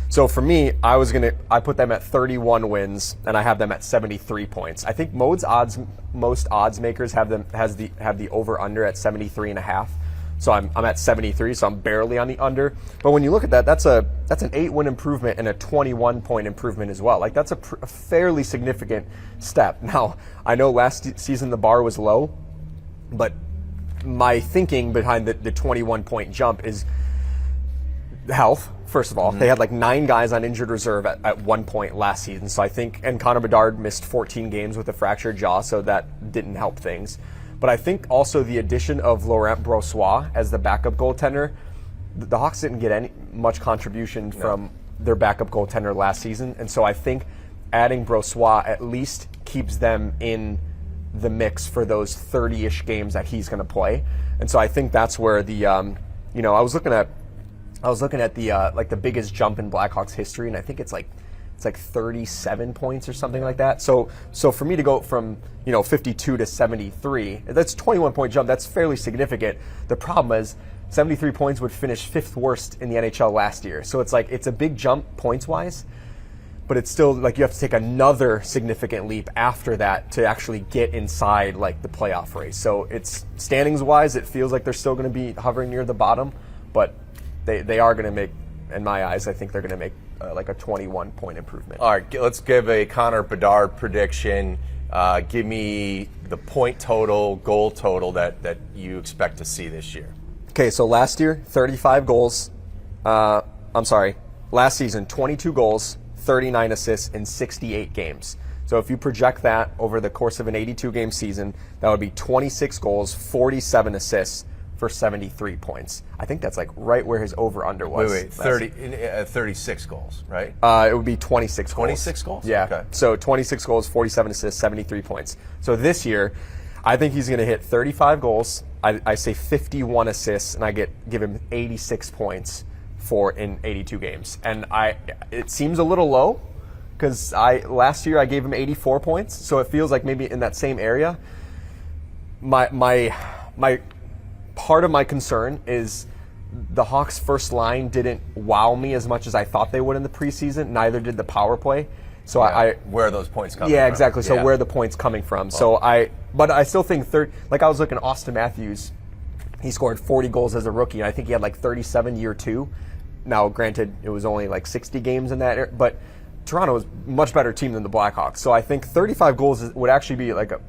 So for me, I put them at 31 wins, and I have them at 73 points. I think most odds makers have the over under at 73.5. So I'm at 73, so I'm barely on the under. But when you look at that, that's an 8-win improvement and a 21-point improvement as well. That's a fairly significant step. Now, I know last season the bar was low, but my thinking behind the 21-point jump is Health, first of all. They had like 9 guys on injured reserve at one point last season. So I think, and Connor Bedard missed 14 games with a fractured jaw, so that didn't help things. But I think also the addition of Laurent Brossoit as the backup goaltender, the Hawks didn't get much contribution from their backup goaltender last season. And so I think adding Brossoit at least keeps them in the mix for those 30-ish games that he's going to play. And so I think that's where the, I was looking at the like the biggest jump in Blackhawks history, and I think it's like 37 points or something like that. So for me to go from 52 to 73, that's a 21-point jump. That's fairly significant. The problem is 73 points would finish 5th worst in the NHL last year. So it's a big jump points wise, but it's still like you have to take another significant leap after that to actually get inside like the playoff race. So it's standings wise, it feels like they're still going to be hovering near the bottom, but they are going to make, in my eyes, I think they're going to make like a 21-point improvement. All right, let's give a Connor Bedard prediction. Give me the point total, goal total that you expect to see this year. Okay, so last year, 35 goals. Last season, 22 goals, 39 assists in 68 games. So if you project that over the course of an 82-game season, that would be 26 goals, 47 assists, for 73 points. I think that's like right where his over-under was. Wait, 36 goals, right? It would be 26 goals. 26 goals? Yeah. Okay. So 26 goals, 47 assists, 73 points. So this year, I think he's going to hit 35 goals. I say 51 assists, and I give him 86 points in 82 games. And it seems a little low because last year I gave him 84 points, so it feels like maybe in that same area. My part of my concern is the Hawks' first line didn't wow me as much as I thought they would in the preseason. Neither did the power play. So where are those points coming from? Yeah, exactly. So where are the points coming from? But I still think I was looking at Austin Matthews. He scored 40 goals as a rookie, and I think he had like 37 year 2. Now, granted, it was only like 60 games in that era, but Toronto was a much better team than the Blackhawks. So I think 35 goals would actually be like a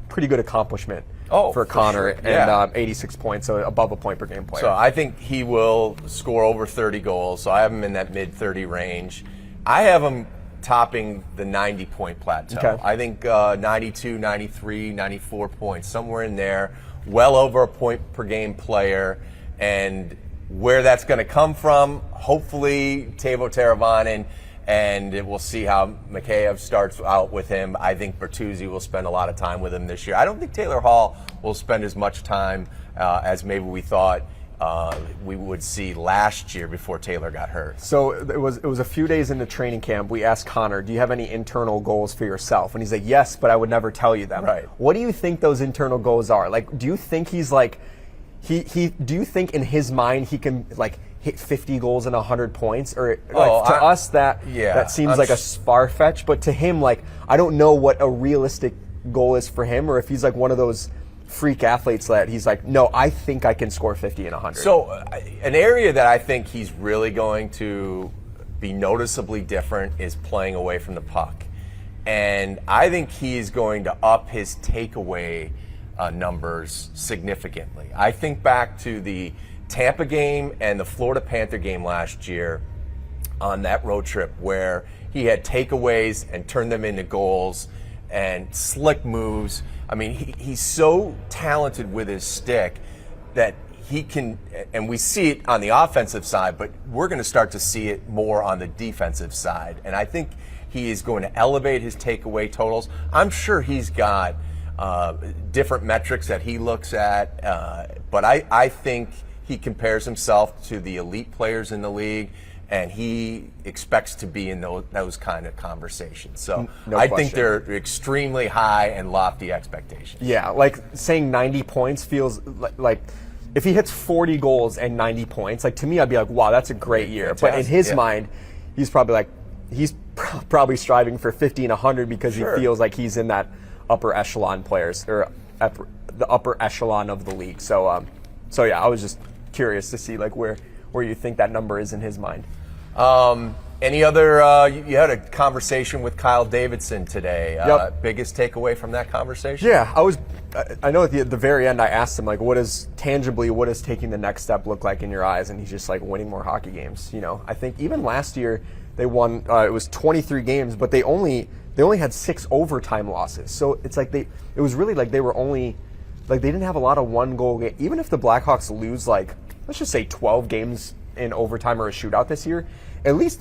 pretty good accomplishment for Connor, sure. And 86 points, so above a point per game player. So I think he will score over 30 goals. So I have him in that mid-30 range. I have him topping the 90-point plateau. Okay. I think 92, 93, 94 points, somewhere in there, well over a point per game player. And where that's going to come from, hopefully Teuvo Teravainen, and we'll see how Mikheyev starts out with him. I think Bertuzzi will spend a lot of time with him this year. I don't think Taylor Hall will spend as much time as maybe we thought we would see last year before Taylor got hurt. So it was a few days into training camp. We asked Connor, do you have any internal goals for yourself? And he's like, yes, but I would never tell you them. Right. What do you think those internal goals are? Like, do you think he's like, do you think in his mind he can like hit 50 goals and 100 points? Or like, us that seems like a far fetch, but to him, like, I don't know what a realistic goal is for him, or if he's like one of those freak athletes that he's like, no, I think I can score 50 and 100. So an area that I think he's really going to be noticeably different is playing away from the puck. And I think he's going to up his takeaway numbers significantly. I think back to the Tampa game and the Florida Panther game last year on that road trip where he had takeaways and turned them into goals and slick moves. I mean, he's so talented with his stick that he can, and we see it on the offensive side, but we're going to start to see it more on the defensive side. And I think he is going to elevate his takeaway totals. I'm sure he's got different metrics that he looks at, but I think he compares himself to the elite players in the league, and he expects to be in those kind of conversations. So I think they're extremely high and lofty expectations. Yeah, like saying 90 points feels like if he hits 40 goals and 90 points, like to me I'd be like, wow, that's a great year. Fantastic. But in his mind, he's probably striving for 50 and 100 because he feels like he's in that upper echelon players, or the upper echelon of the league. So yeah, I was just curious to see like where you think that number is in his mind. Any other, you had a conversation with Kyle Davidson today. Yep. Biggest takeaway from that conversation? Yeah, I know at the very end I asked him, like, what does taking the next step look like in your eyes? And he's just like, winning more hockey games. You know, I think even last year they won, it was 23 games, but they only had 6 overtime losses. So it's like it was really like they didn't have a lot of one-goal games. Even if the Blackhawks lose, like, let's just say 12 games in overtime or a shootout this year, at least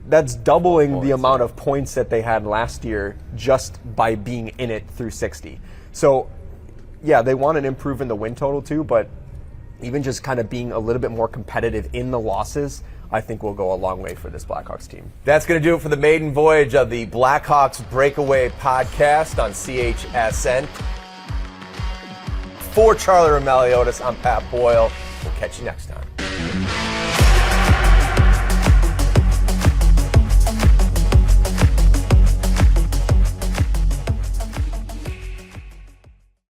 that's doubling the amount of points that they had last year just by being in it through 60. So, yeah, they want to improve in the win total too, but even just kind of being a little bit more competitive in the losses, I think will go a long way for this Blackhawks team. That's going to do it for the maiden voyage of the Blackhawks Breakaway podcast on CHSN. For Charlie Roumeliotis, I'm Pat Boyle. We'll catch you next time.